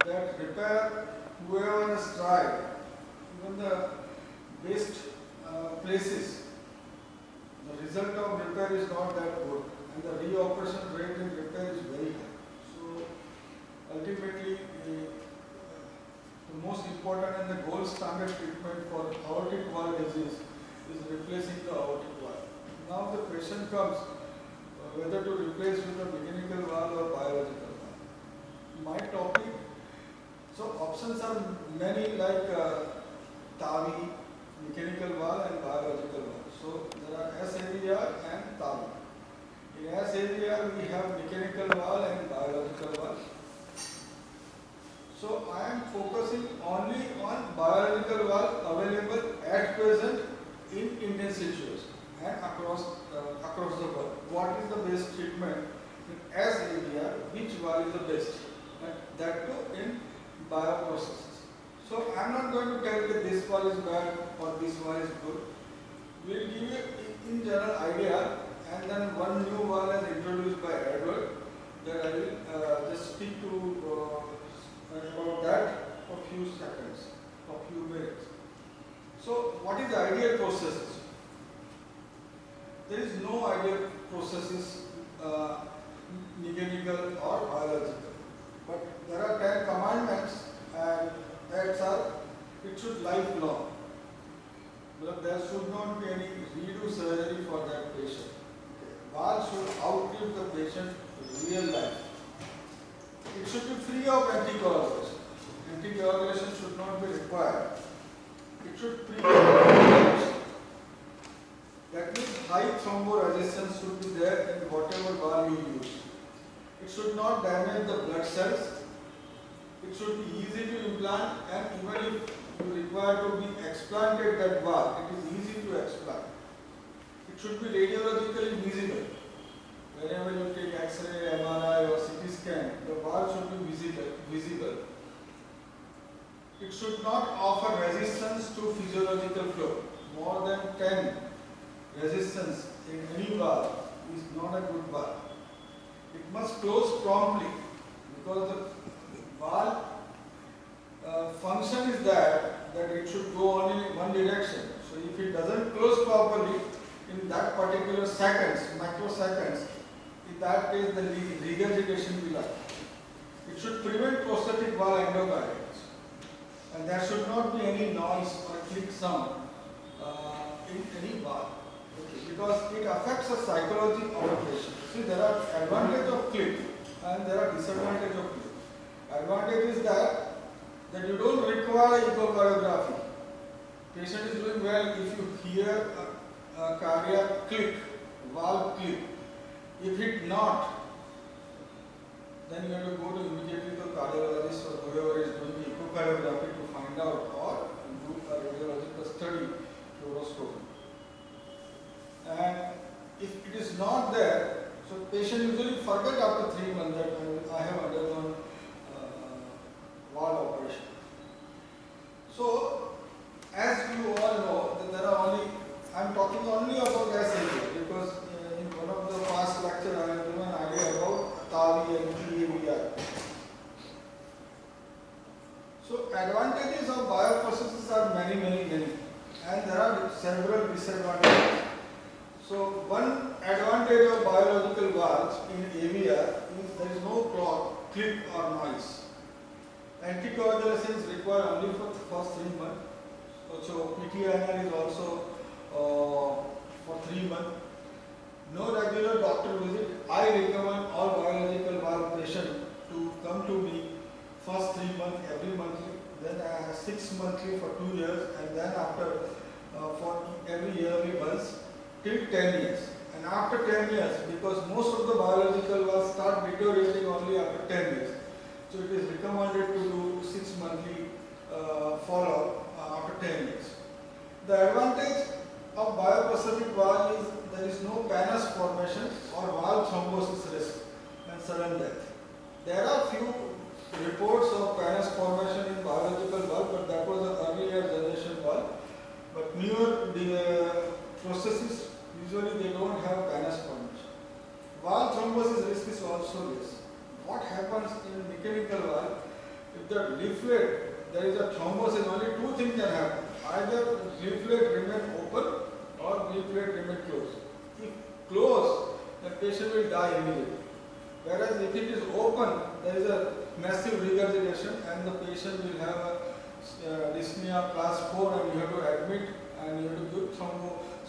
that repair whoever has tried, even the best places, the result of repair is not that good, and the reoperation rate in repair is very high. So ultimately, the most important and the gold standard treatment for aortic valve disease is replacing the aortic valve. Now the question comes whether to replace with a mechanical valve or biological valve. My topic, so options are many like TAVI, mechanical valve and biological valve. So there are SAVR and TAVI. In SAVR we have mechanical valve and biological valve. So I am focusing only on biological valve available at present in Indian situation and across the world. What is the best treatment in SAVR? Which valve is the best? And that too in bioprocesses. So I am not going to tell that this valve is bad or this valve is good. We will give you in general idea, and then one new valve is introduced by Edward that I will just speak to about that for few seconds, for few minutes. So what is the ideal processes? There is no ideal processes mechanical or biological, but there are 10 commandments and that are, it should lifelong. But there should not be any redo surgery for that patient. Valve should outlive the patient real life. It should be free of anticoagulation. Anticoagulation should not be required. It should pre-coagulation. That means high thromboresistance should be there in whatever valve you use. It should not damage the blood cells. It should be easy to implant, and even if you require to be explanted that valve, it is easy to explant. It should be radiologically visible. Whenever you take X-ray, MRI or CT scan, the valve should be visible. It should not offer resistance to physiological flow. More than 10 resistance in any valve is not a good valve. It must close promptly because the valve function is that it should go only in one direction. So if it doesn't close properly in that particular seconds, microseconds, in that case the regurgitation will happen. It should prevent prosthetic valve endocarditis, and there should not be any noise or click sound in any valve, because it affects the psychology of the patient. See, there are advantages of click and there are disadvantages of click. Advantage is that you don't require echocardiography. Patient is doing well if you hear a cardiac click, valve click. If it not, then you have to go to immediately to cardiologist or whoever is doing the echocardiography to find out, or do a radiological study, fluoroscopy. And if it is not there, so patient usually forget after 3 months that I have undergone valve operation. So, as you all know, that there are only, I am talking only about SAVR because in one of the past lecture I have given an idea about TAVI and TAVR. So, advantages of bioprocesses are many, and there are several disadvantages. So, one advantage of biological valves in AVR is there is no clot, click or noise. Anticoagulation is required only for the first 3 months. So PTINR is also for 3 months. No regular doctor visit. I recommend all biological valve patients to come to me first 3 months every monthly, then 6 monthly for 2 years, and then after for every yearly once till 10 years. And after 10 years, because most of the biological valves start deteriorating only after 10 years. So it is recommended to do 6 monthly follow-up after 10 years. The advantage of bioprosthetic valve is there is no Panus formation or valve thrombosis risk and sudden death. There are few reports of Panus formation in biological valve, but that was an earlier generation valve. But newer processes, usually they don't have Panus formation. Valve thrombosis risk is also less. What happens in mechanical valve? If if the leaflet, there is a thrombosis, only two things can happen. Either leaflet remain open or leaflet remain closed. If closed, the patient will die immediately. Whereas if it is open, there is a massive regurgitation and the patient will have a dyspnea class 4 and you have to admit and you have to give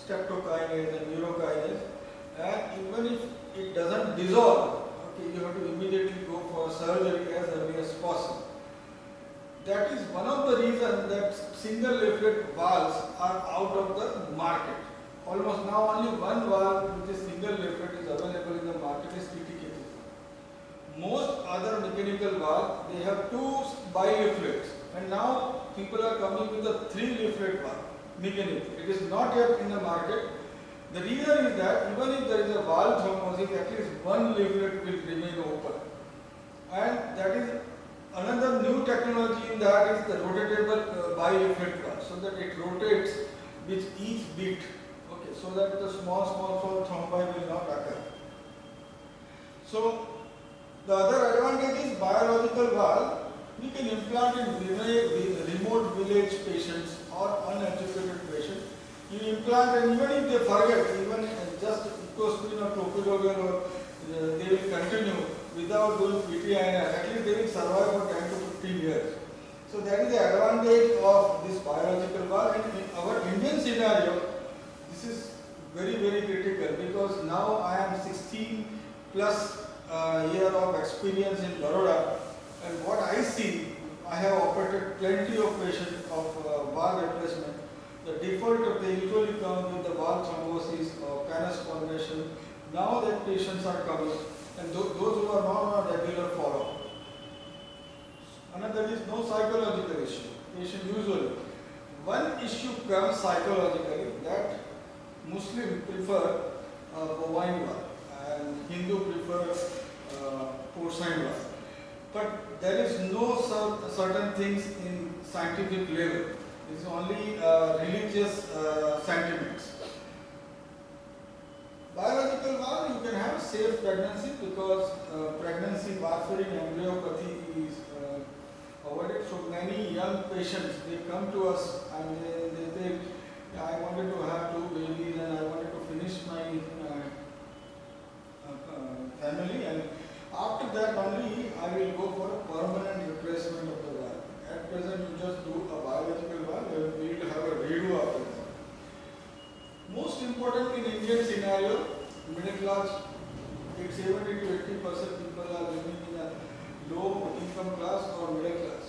streptokinase and urokinase. And even if it doesn't dissolve, okay, you have to immediately go for surgery as early as possible. That is one of the reasons that single leaflet valves are out of the market. Almost now only one valve which is single leaflet is available in the market is TTK. Most other mechanical valves, they have two bi-leaflets, and now people are coming with a 3-leaflet valve, mechanical. It is not yet in the market. The reason is that even if there is a valve thrombosis, at least one leaflet will remain open. And that is another new technology in that is the rotatable bi-leaflet valve, so that it rotates with each beat, okay, so that the small thrombi will not occur. So the other advantage is biological valve. We can implant in remote village patients or uneducated patients. You implant and even if they forget, even just ecosprin or clopidogrel, or they will continue without doing PTINR, at least they will survive for 10 to 15 years. So that is the advantage of this biological valve. And in our Indian scenario, this is very critical because now I am 16 plus year of experience in Baroda, and what I see, I have operated plenty of patients of valve replacement. The default, they usually come with the valve thrombosis or Panus formation. Now that patients are coming, and those who are not on regular follow-up. Another is no psychological issue. Patient usually, one issue comes psychologically that Muslim prefer bovine valve and Hindu prefer porcine valve. But there is no certain things in scientific level. It is only religious sentiments. Biological valve, you can have safe pregnancy because pregnancy warfarin embryopathy is avoided. So many young patients, they come to us and they say, I wanted to have 2 babies and I wanted to finish my family, and after that only I will go for a permanent replacement of the valve. At present you just do a biological valve and we will have a redo after that. Most important in Indian scenario, middle class, 70 to 80% people are living in a low income class or middle class.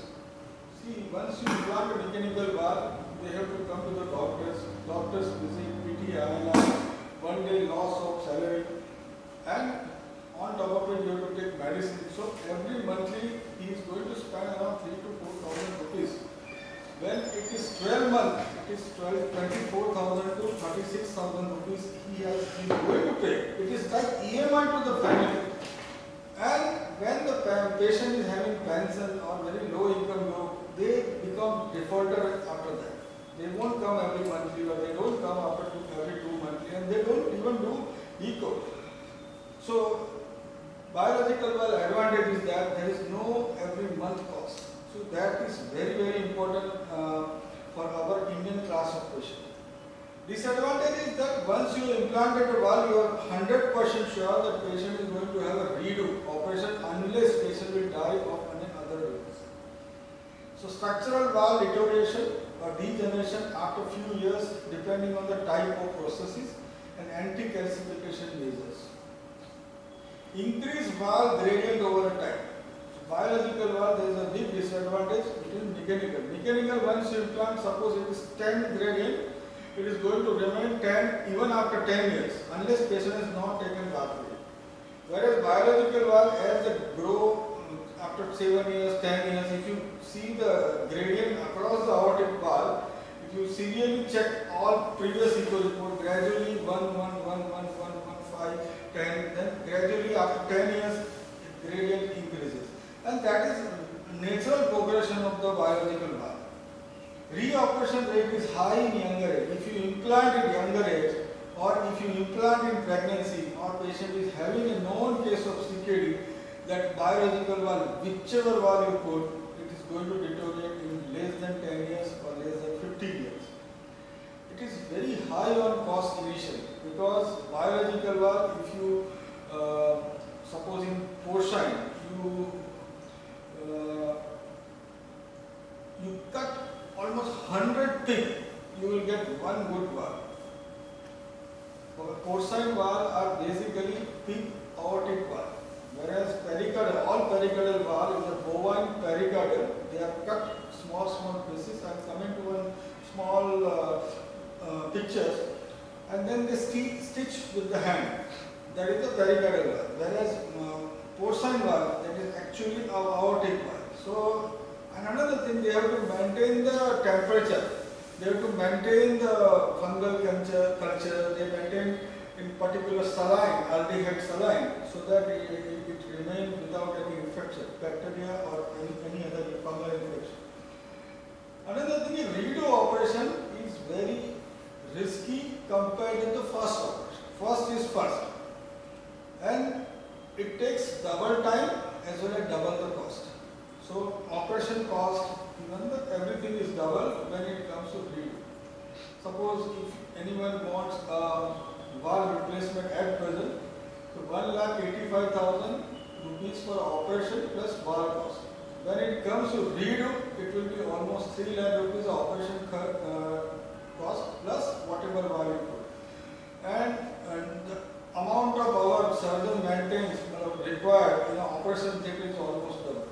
See, once you implant a mechanical valve, they have to come to the doctors visit, PTI, 1 day loss of salary, and on top of it you have to take medicine. So every monthly he is going to spend around 3,000 to 4,000 rupees. When it is 12 months, it is 24,000 to 36,000 rupees he is going to pay. It is like EMI to the family. And when the patient is having pension or very low income group, they become defaulter after that. They won't come every monthly, or they don't come after every 2 monthly, and they don't even do eco. So biological valve advantage is that there is no every month cost. So that is very important for our Indian class of patient. Disadvantage is that once you implanted a valve, you are 100% sure that patient is going to have a redo operation unless patient will die of any other reason. So structural valve deterioration or degeneration after few years depending on the type of processes and anti-calcification measures. Increase valve gradient over time. So biological valve, there is a big disadvantage between mechanical. Mechanical, once you implant, suppose it is 10 gradient, it is going to remain 10 even after 10 years unless patient has not taken warfarin. Whereas biological valve, as they grow after 7 years, 10 years, if you see the gradient across the aortic valve, if you serially check all previous echo report, gradually 1, 1, 1, 1, 1, 1, 5, 10, then gradually after 10 years, gradient increases. And that is natural progression of the biological valve. Reoperation rate is high in younger age. If you implant in younger age, or if you implant in pregnancy, or patient is having a known case of CKD, that biological valve, whichever valve you put, it is peak, you will get one good valve. Porcine valve are basically peak aortic valve, whereas pericardial, all pericardial valve is a bovine pericardial. They are cut small pieces. I am coming to one small pictures, and then they stitch with the hand. That is the pericardial valve. Whereas porcine valve, that is actually a aortic valve. So, and another thing, they have to maintain the temperature. They have to maintain the fungal culture, they maintain in particular saline, aldehyde saline, so that it remains without any infection, bacteria or any other fungal infection. Another thing, a redo operation is very risky compared to the first operation. First is first. And it takes double time as well as double the cost. So operation cost, even the everything is double when it comes to redo. Suppose if anyone wants a valve replacement at present, so 1,85,000 rupees for operation plus valve cost. When it comes to redo, it will be almost 3 lakh rupees operation cost plus whatever valve you put. And the amount of our surgeon maintains required in operation theatre is almost double.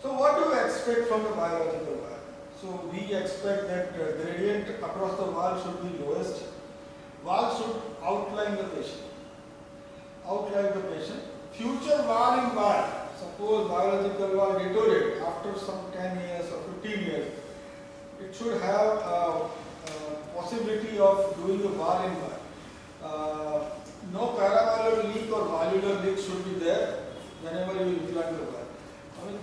So what do we expect from the biological valve? So we expect that gradient across the valve should be lowest. Valve should outline the patient. Outline the patient. Future valve in valve, suppose biological valve deteriorate after some 10 years or 15 years, it should have a possibility of doing a valve in valve. No paravalvular leak or valvular leak should be there whenever you implant the valve.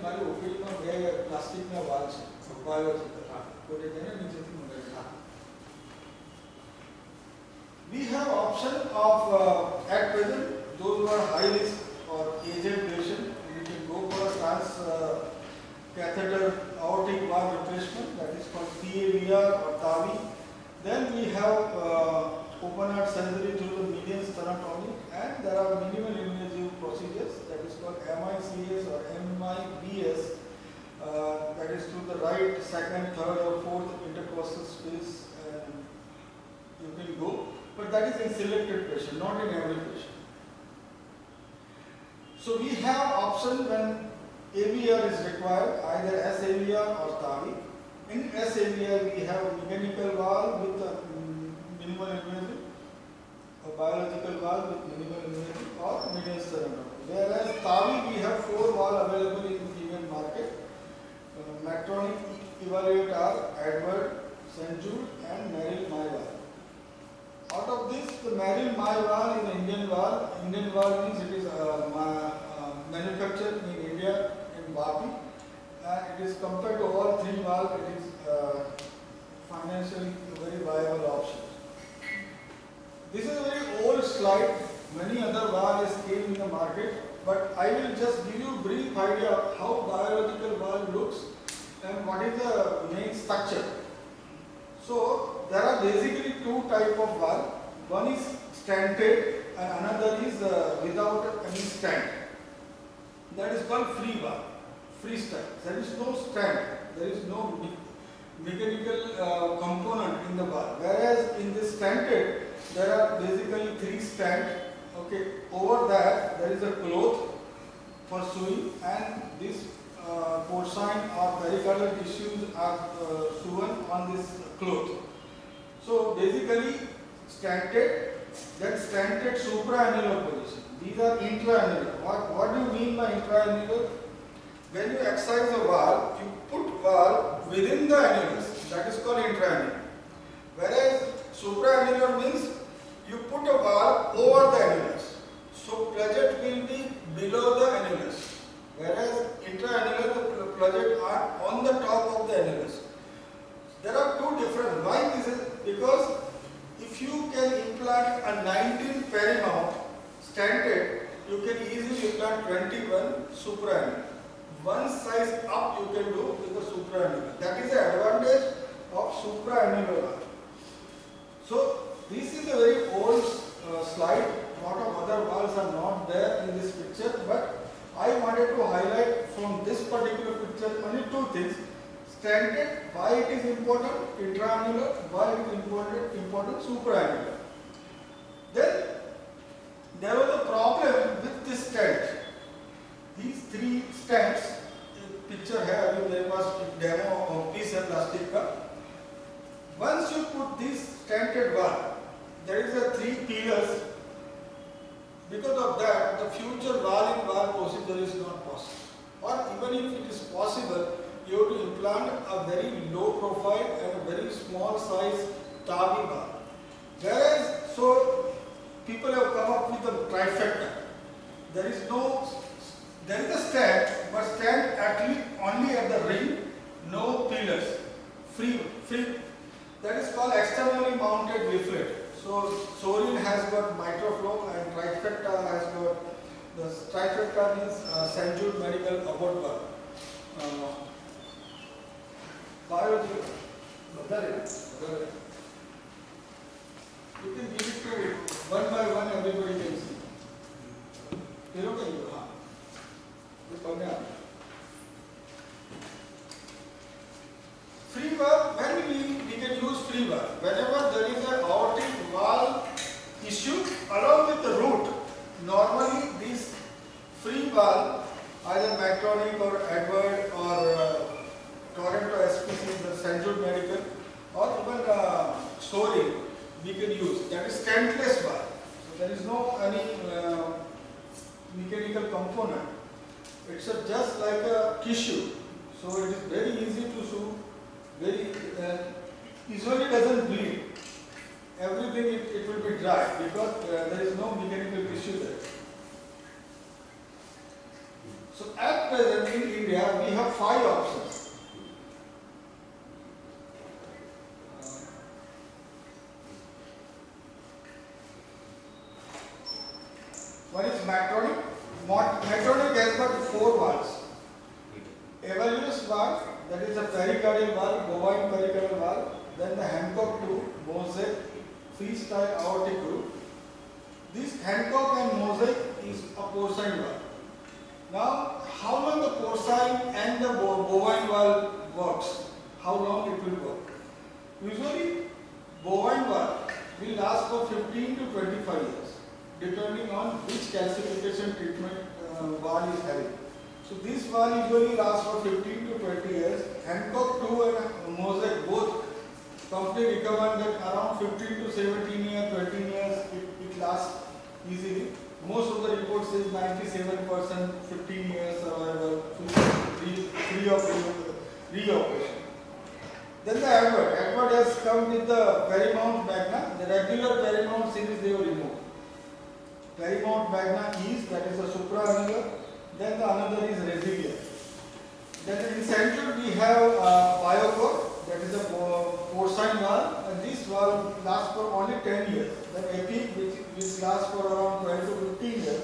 મારી ઓપીડીમાં બે પ્લાસ્ટિકના વાલ છે biological કોડે તેને નીચેથી મંગાવી. We have option of at present those who are high risk or aged patient, we can go for a trans catheter aortic valve replacement, that is called PAVR or TAVI. Then we have open heart surgery through the median sternotomy, and there are minimal invasive procedures, that is called MICS or MIBS, that is through the right, second, third or fourth intercostal space, you can go, but that is in selected patient, not in every patient. So we have option when AVR is required, either SAVR or TAVI. In SAVR we have mechanical valve with minimal invasive, a biological valve with minimal invasive or median sternotomy. Whereas TAVI we have 4 valves available in the Indian market. Medtronic, Evaluate R, Edward, St. Jude and Merrill Myval. Out of this, the Merrill Myval is an Indian valve. Indian valve means it is manufactured in India in Vapi, and it is compared to all 3 valves, it is financially a very viable option. This is a very old slide. Many other valves came in the market, but I will just give you a brief idea of how biological valve looks and what is the main structure. So there are basically 2 types of valve. One is stented and another is without any stent. That is called free valve, free stent. There is no stent, there is no mechanical component in the valve. Whereas in this stented, there are basically 3 stents. Okay, over that there is a cloth for sewing, and this porcine or pericardial tissues are sewn on this cloth. So basically stented, then stented supraannular position. These are intraannular. What do you mean by intraannular? When you excise a valve, you put valve within the annulus. That is called intraannular. Whereas supraannular means you put a valve over the annulus. So pledget will be below the annulus. Whereas intraannular, the pledget are on the top of the annulus. There are 2 different. Why this is? Because if you can implant a 19 perimount stented, you can easily implant 21 supraannular. One size up you can do with the supraannular. That is the advantage of supraannular. So this is a very old slide. A lot of other valves are not there in this picture, but I wanted to highlight from this particular picture only 2 things. stented, why it is important? Intraannular, why it is important? Supraannular. Then there was a problem with this stent. These three stents, picture here, there was a demo of piece of plastic का. Once you put this stented valve, there is a three pillars. Because of that, the future valve-in-valve procedure is not possible. Or even if it is possible, you have to implant a very low profile and a very small size TAVI valve. Whereas, so people have come up with a trifecta. There is a stent, but stent actually only at the ring, no pillars, free. That is called externally mounted leaflet. So Sorin has got MitraFlow and trifecta has got, the trifecta means St. Jude Medical Abort valve. Biology, you can give it to one by one, everybody can see. Free valve, when we can use free valve, whenever there is an aortic valve issue along with the root, normally this free valve, either Medtronic or Edward or Toronto SPC, the St. Jude Medical, or even Sorin, we can use. That is stentless valve. So there is no any mechanical component. It's just like a tissue. So it is very easy to sew. Very usually doesn't bleed. Everything it will be dry because there is no mechanical tissue there. So at present in India we have 5 options. One is Medtronic. Medtronic has got 4 valves. Evaluous valve, that is a pericardial valve, bovine pericardial valve. Then the Hancock 2, Mosaic, freestyle aortic root. This Hancock and Mosaic is a porcine valve. Now, how long the porcine and the bovine valve works? How long it will work? Usually, bovine valve will last for 15 to 25 years, depending on which calcification treatment valve is having. So this valve usually lasts for 15 to 20 years. Hancock 2 and Mosaic both company recommend that around 15 to 17 years, 20 years it lasts easily. Most of the reports says 97%, 15 years survival, free of reoperation. Then the Edward has come with the Paramount Magna. The regular Paramount series they have removed. Paramount Magna is, that is a supraannular. Then the another is Resilient. Then in central we have Biocore, that is a porcine valve, and this valve lasts for only 10 years. Then Epic, which lasts for around 12 to 15 years.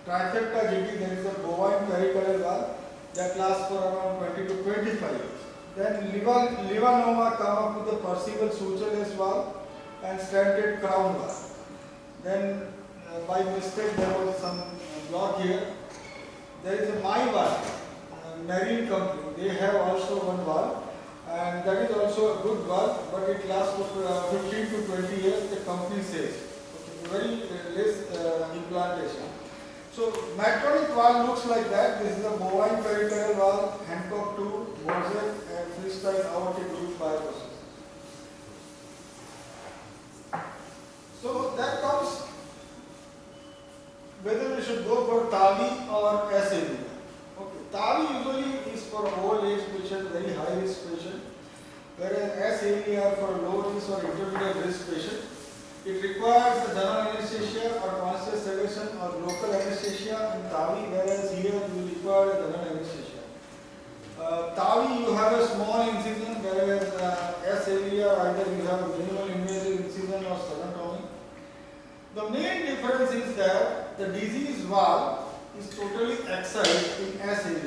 Trifecta GT, that is a bovine pericardial valve, that lasts for around 20 to 25 years. Then Livanova come up with the Percival sutureless valve and stented crown valve. Then by mistake there was some block here. There is a My valve, Marine company. They have also one valve, and that is also a good valve, but it lasts for 15 to 20 years. The company says very less implantation. So Medtronic valve looks like that. This is a bovine pericardial valve, Hancock 2, Mosaic, and freestyle aortic root bioprocess. So that comes whether we should go for TAVI or SAV. Okay, TAVI usually is for old age patient, very high risk patient, whereas SAV are for low risk or intermediate risk patient. It requires general anesthesia or conscious sedation or local anesthesia in TAVI, whereas here you require general anesthesia. TAVI you have a small incision, whereas SAV either you have a minimal invasive incision or sternotomy. The main difference is that the disease valve is totally excised in SAV,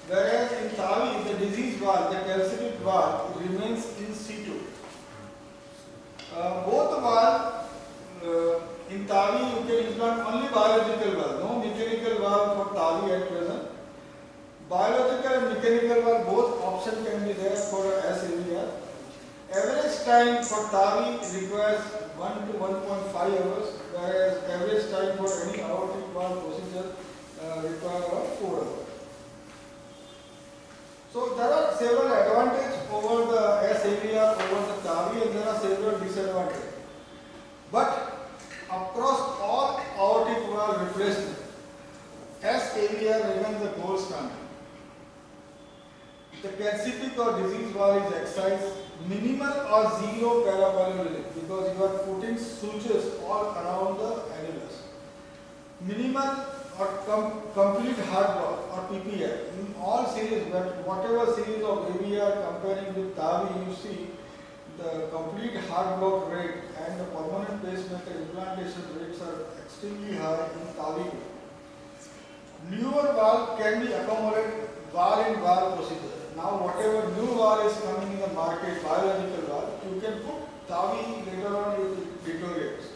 whereas in TAVI the disease valve, the calcific valve, remains in situ. Both valve in TAVI you can implant only biological valve, no mechanical valve for TAVI at present. Biological and mechanical valve both option can be there for SAVR. Average time for TAVI requires 1 to 1.5 hours, whereas average time for any aortic valve procedure requires around 4 hours. So there are several advantages over the SAVR over the TAVI, and there are several disadvantages. But across all aortic valve replacement, SAVR remains the gold standard. The calcific or disease valve is excised, minimal or zero paravalvular leak, because you are putting sutures all around the annulus. Minimal or complete heart block or PPI. In all series, whatever series of AVR comparing with TAVI, you see the complete heart block rate and the permanent pacemaker implantation rates are extremely high in TAVI. Newer valve can be accommodated valve-in-valve procedure. Now whatever new valve is coming in the market, biological valve, you can put TAVI later on it deteriorates.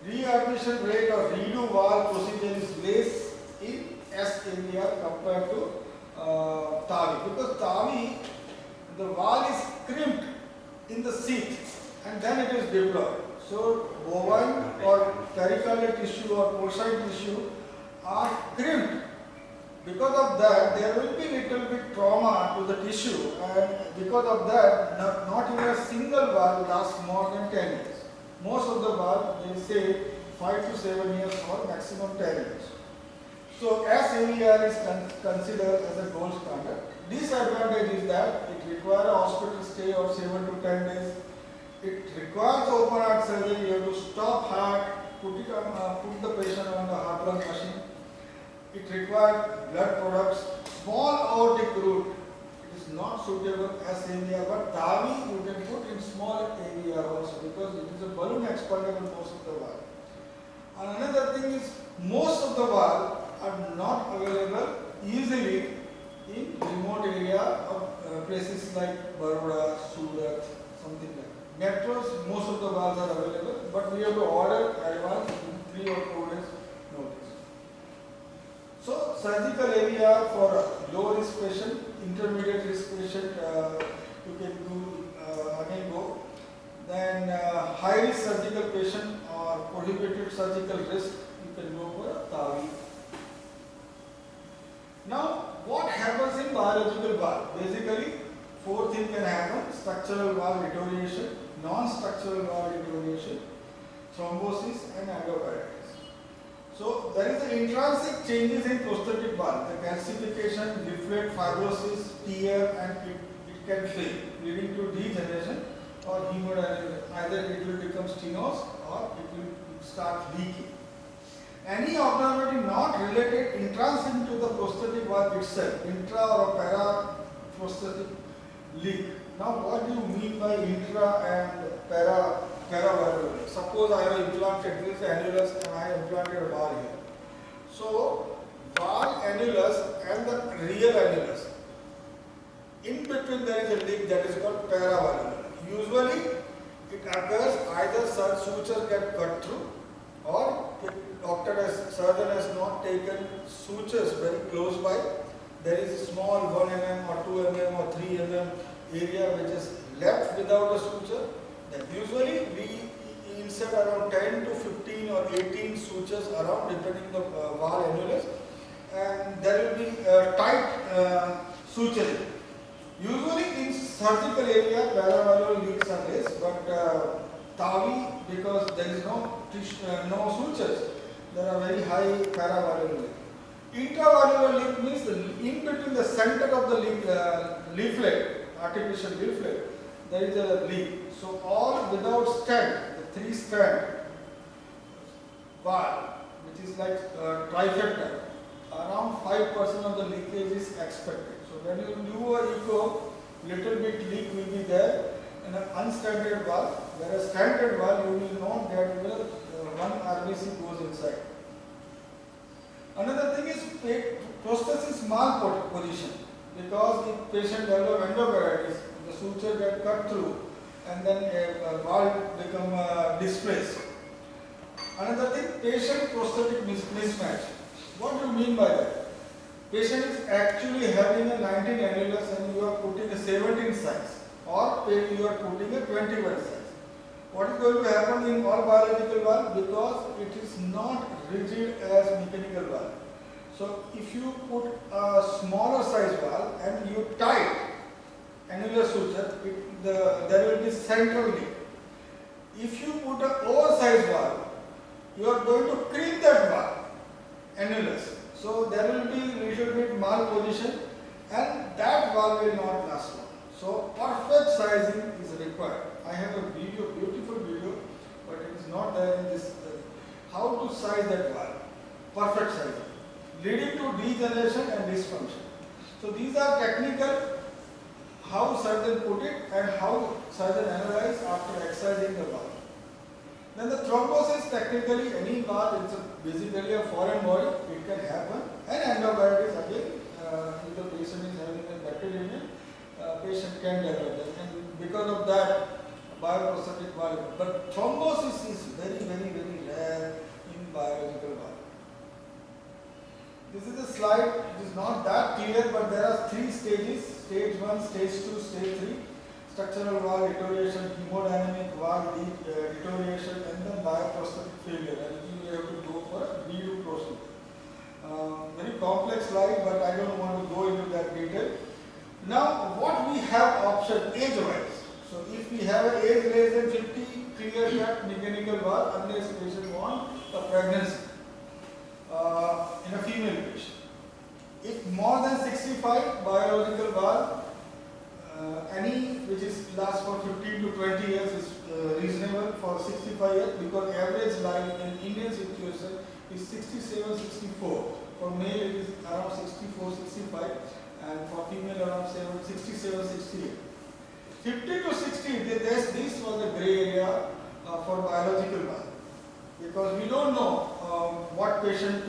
Readmission rate or redo valve procedure is less in SAVR compared to TAVI, because TAVI, the valve is crimped in the seat and then it is deployed. So bovine or pericardial tissue or porcine tissue are crimped. Because of that, there will be little bit trauma to the tissue, and because of that, not even a single valve lasts more than 10 years. Most of the valve, they say 5 to 7 years or maximum 10 years. So SAVR is considered as a gold standard. Disadvantage is that it requires a hospital stay of 7 to 10 days. It requires open heart surgery. You have to stop heart, put the patient on the heart lung machine. It requires blood products. Small aortic root, it is not suitable as SAVR, but TAVI you can put in small AVR also, because it is a balloon expandable most of the valve. And another thing is, most of the valve are not available easily in remote area of places like Baroda, Surat, something like that. Metros, most of the valves are available, but we have to order advance in 3 or 4 days notice. So surgical AVR for low risk patient, intermediate risk patient, you can do again go. Then high risk surgical patient or prohibited surgical risk, you can go for a TAVI. Now, what happens in biological valve? Basically, 4 things can happen: structural valve deterioration, non-structural valve deterioration, thrombosis, and endocarditis. So there is an intrinsic changes in prosthetic valve, the calcification, leaflet, fibrosis, tear, and it can fail, leading to degeneration or hemodynamic. Either it will become stenosis or it will start leaking. Any abnormality not related intrinsic to the prosthetic valve itself, intra or para prosthetic leak. Now what do you mean by intra and paravalvular? Suppose I have implanted this annulus and I have implanted a valve here. So valve annulus and the real annulus, in between there is a leak that is called paravalvular. Usually it occurs either such suture get cut through, or surgeon has not taken sutures very close by. There is a small 1 mm or 2 mm or 3 mm area which is left without a suture. Then usually we insert around 10 to 15 or 18 sutures around, depending the valve annulus, and there will be tight suturing. Usually in surgical area, paravalvular leaks are less, but TAVI, because there is no sutures, there are very high paravalvular leak. Intravalvular leak means in between the center of the leaflet, artificial leaflet, there is a leak. So all without stent, the 3-strand valve, which is like trifecta, around 5% of the leakage is expected. So when you do a echo, little bit leak will be there in an unstented valve, whereas stented valve you will not get one RBC goes inside. Another thing is prosthesis malposition, because the patient develop endocarditis, the suture get cut through and then a valve become displaced. Another thing, patient prosthetic mismatch. What do you mean by that? Patient is actually having having a 19 annulus and you are putting a 17 size, or you are putting a 21 size. What is going to happen in all biological valve? Because it is not rigid as mechanical valve. So if you put a smaller size valve and you tight annular suture, there will be central leak. If you put an oversized valve, you are going to creep that valve, annulus. So there will be little bit malposition and that valve will not last long. So perfect sizing is required. I have a video, beautiful video, but it is not there in this. How to size that valve? Perfect sizing, leading to degeneration and dysfunction. So these are technical, how surgeon put it and how surgeon analyze after excising the valve. Then the thrombosis, technically any valve, it's basically a foreign body, it can happen. And endocarditis again, if the patient is having a bacteremia, patient can develop that. And because of that, bioprosthetic valve. But thrombosis is very, very, very rare in biological valve. This is a slide, it is not that clear, but there are 3 stages, stage 1, stage 2, stage 3. Structural valve deterioration, hemodynamic valve deterioration, and then bioprosthetic failure. And you have to go for a redo procedure. Very complex slide, but I don't want to go into that detail. Now, what we have option age-wise. So, if we have an age less than 50, clear-cut mechanical valve, unless patient wants a pregnancy in a female patient. If more than 65, biological valve, any which is lasts for 15 to 20 years is reasonable. For 65 years, because average life in Indian situation is 67, 64. For male it is around 64, 65, and for female around 67, 68. 50 to 60, this was a gray area for biological valve, because we don't know what patient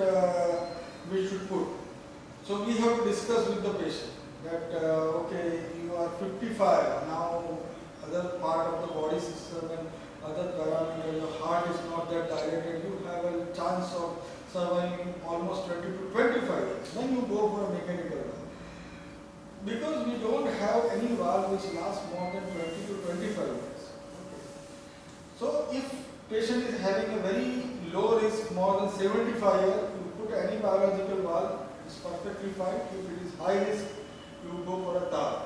we should put. So we have to discuss with the patient that okay, you are 55 now, other part of the body system and other parameters, your heart is not that dilated, you have a chance of surviving almost 20 to 25 years. Then you go for a mechanical valve. Because we don't have any valve which lasts more than 20 to 25 years. Okay. So if patient is having a very low risk, more than 75 years, you put any biological valve, it's perfectly fine. If it is high risk, you go for a TAR.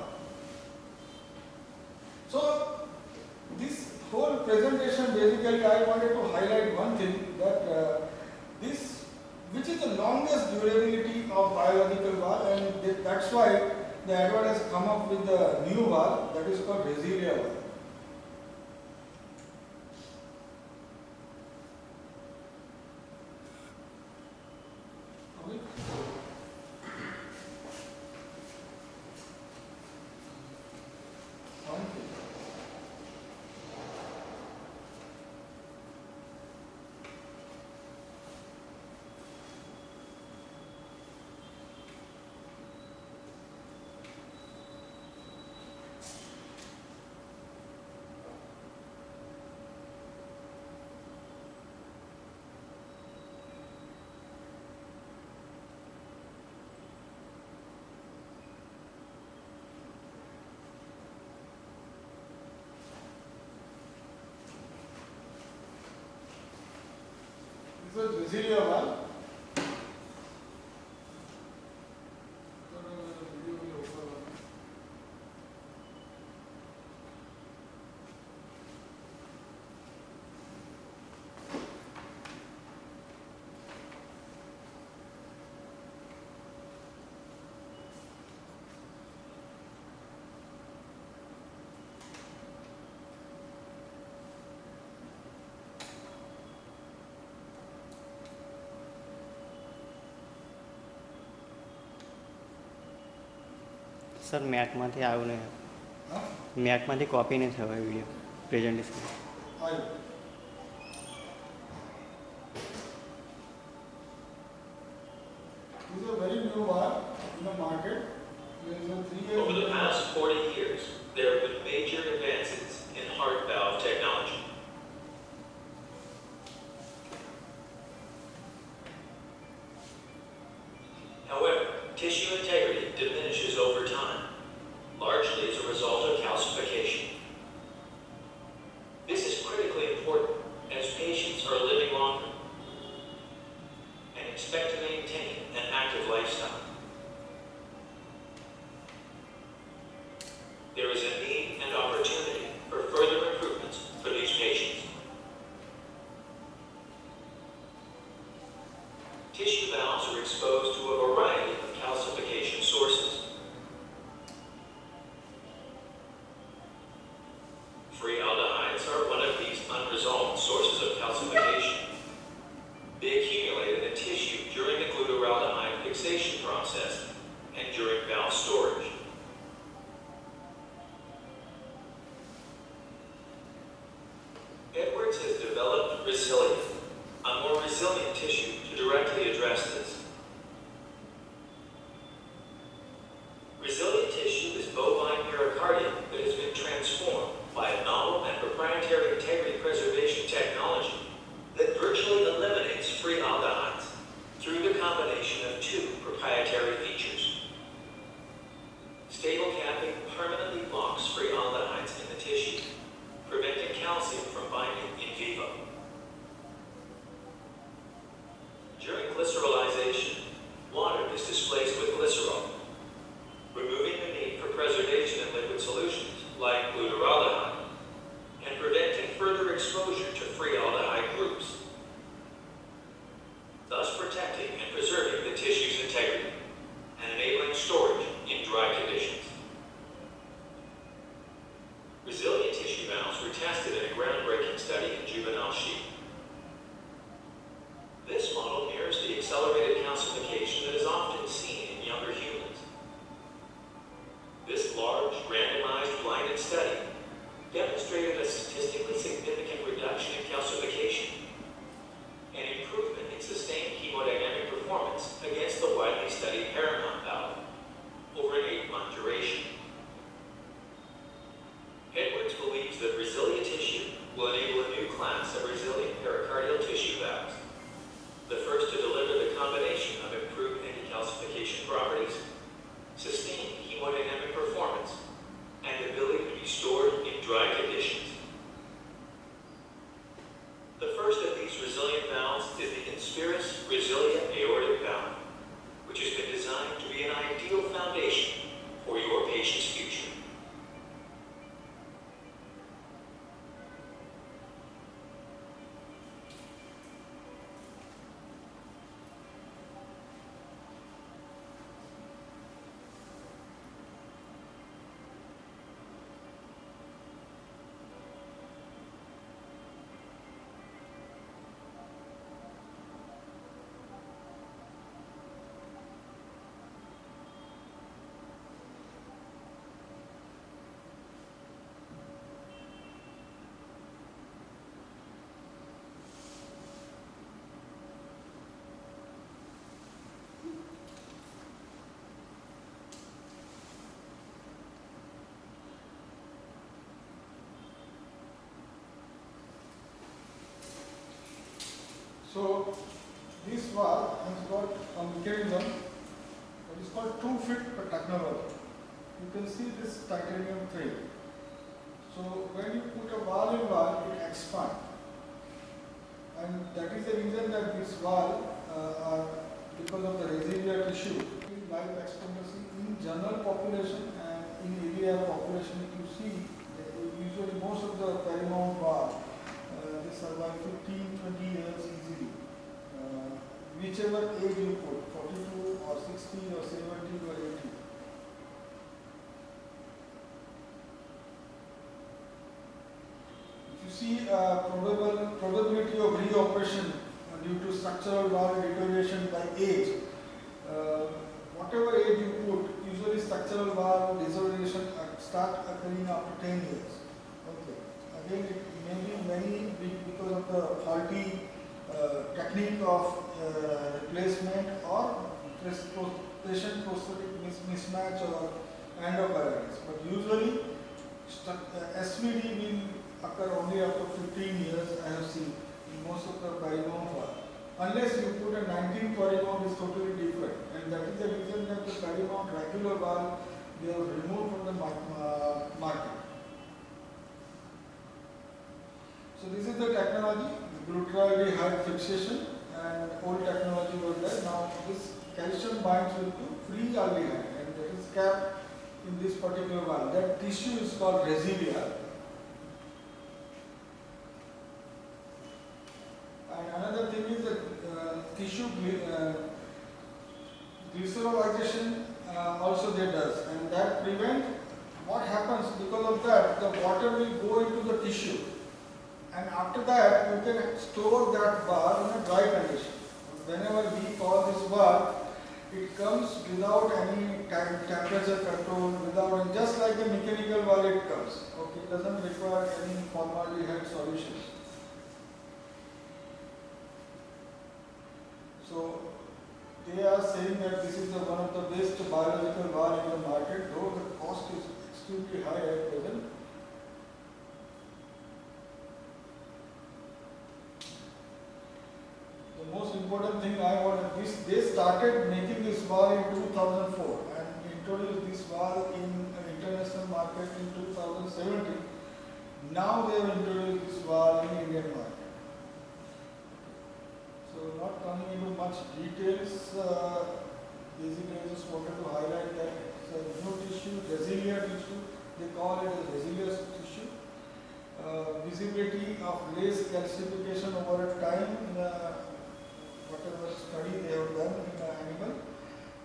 So this whole presentation, basically I wanted to highlight one thing, that this, which is the longest durability of biological valve, and that's why the Edward has come up with the new valve that is called Resilia valve. This is Resilia valve. Sir मॅटमध्ये आव नाही, मॅटमध्ये copy नाही ठेवा video presentation. These are very new valve in the market. Over the past 40 years, there have been major advances in heart valve technology. However, tissue integrity diminishes over Resilient, a more resilient tissue to directly address this. Resilient tissue is bovine pericardium that has been transformed by a novel and proprietary integrity preservation technology that virtually eliminates free aldehydes through the combination of two proprietary features. Stable capping permanently locks free aldehydes in the tissue, preventing calcium from binding in vivo. During glycerolization, water is displaced with glycerol, removing the need for preservation in liquid solutions like glutaraldehyde, and preventing further exposure to free aldehyde groups, thus protecting and preserving the tissue's integrity and enabling storage in dry conditions. Resilient tissue valves were tested in a groundbreaking study in juvenile sheep. This model mirrors the accelerated calcification that is often seen in younger humans. This large, randomized, blinded study demonstrated a statistically significant reduction in calcification and improvement in sustained hemodynamic performance against the widely studied Paramount valve over an 8-month duration. Edwards believes that resilient tissue will enable a new class of resilient pericardial tissue valves, the first to deliver the combination of improved anti-calcification properties, sustained hemodynamic performance, and ability to be stored in dry conditions. The first of these resilient valves is the Inspiris Resilient Aortic Valve, which has been designed to be an ideal foundation for your patient's future. So this valve has got a mechanism that is called two-fit technology. You can see this titanium frame. So when you put a valve in valve, it expands. And that is the reason that this valve, because of the residual tissue, life expectancy in general population and in AVR population, if you see, usually most of the Paramount valve, they survive 15-20 years easily. Whichever age you put, 42 or 60 or 70 or 80. If you see probability of reoperation due to structural valve deterioration by age, whatever age you put, usually structural valve deterioration start occurring after 10 years. Okay. Again, it may be many because of the faulty technique of replacement or patient prosthetic mismatch or endocarditis. But usually SVD will occur only after 15 years, I have seen in most of the Paramount valve. Unless you put a 19 Paramount is totally different, and that is the reason that the Paramount regular valve they are removed from the market. So this is the technology, glutaraldehyde fixation, and old technology was there. Now this calcium binds with the free aldehyde, and that is capped in this particular valve. That tissue is called residual. And another thing is that tissue glycerolization also they does, and that prevent what happens because of that the water will go into the tissue, and after that you can store that bar in a dry condition. Whenever we call this bar, it comes without any temperature control, without, just like the mechanical valve it comes. Okay, it doesn't require any formaldehyde solutions. So they are saying that this is one of the best biological valve in the market, though the cost is extremely high at present. The most important thing I want this they started making this valve in 2004 and introduced this valve in an international market in 2017. Now they have introduced this valve in Indian market. So not coming into much details, basically I just wanted to highlight that it's a new tissue, Resilia tissue, they call it a Resilia tissue. Visibility of race calcification over a time in a whatever study they have done in the animal.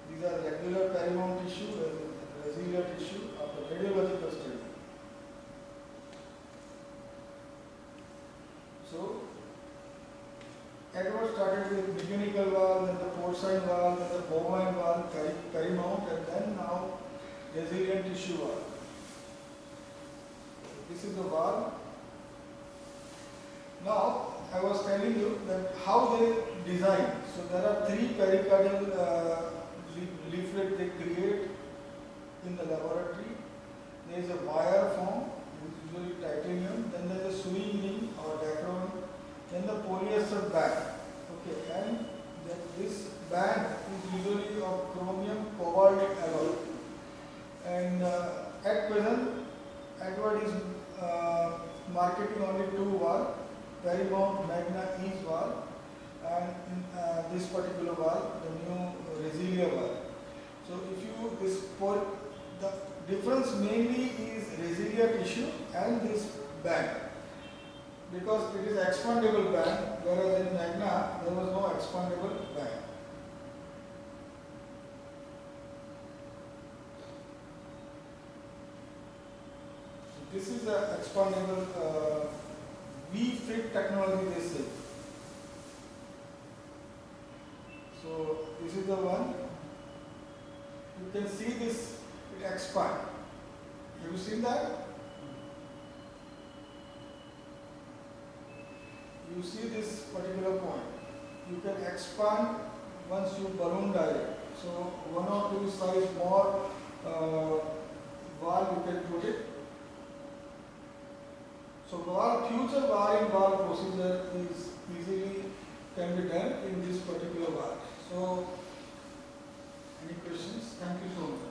These are regular perimount tissue and Resilia tissue of the radiological study. So, Edward started with mechanical valve, then the porcine valve, then the bovine valve, perimount, and then now resilient tissue valve. This is the valve. Now, I was telling you that how they design. So there are three pericardial leaflet they create in the laboratory. There is a wire form, usually titanium. Then there is a sewing ring or dacron. Then the polyester band. Okay, and then this band is usually of chromium cobalt alloy. And at present, Edward is marketing only two valves. Perimount Magna Ease valve and this particular valve, the new Resilia valve. So if you the difference mainly is Resilia tissue and this band, because it is expandable band, whereas in Magna there was no expandable band. So this is the expandable V-fit technology they say. So this is the one. You can see this, it expand. Have you seen that? You see this particular point. You can expand once you balloon dilate. So one or two size more valve you can put it. So future valve procedure is easily can be done in this particular valve. So any questions? Thank you so much.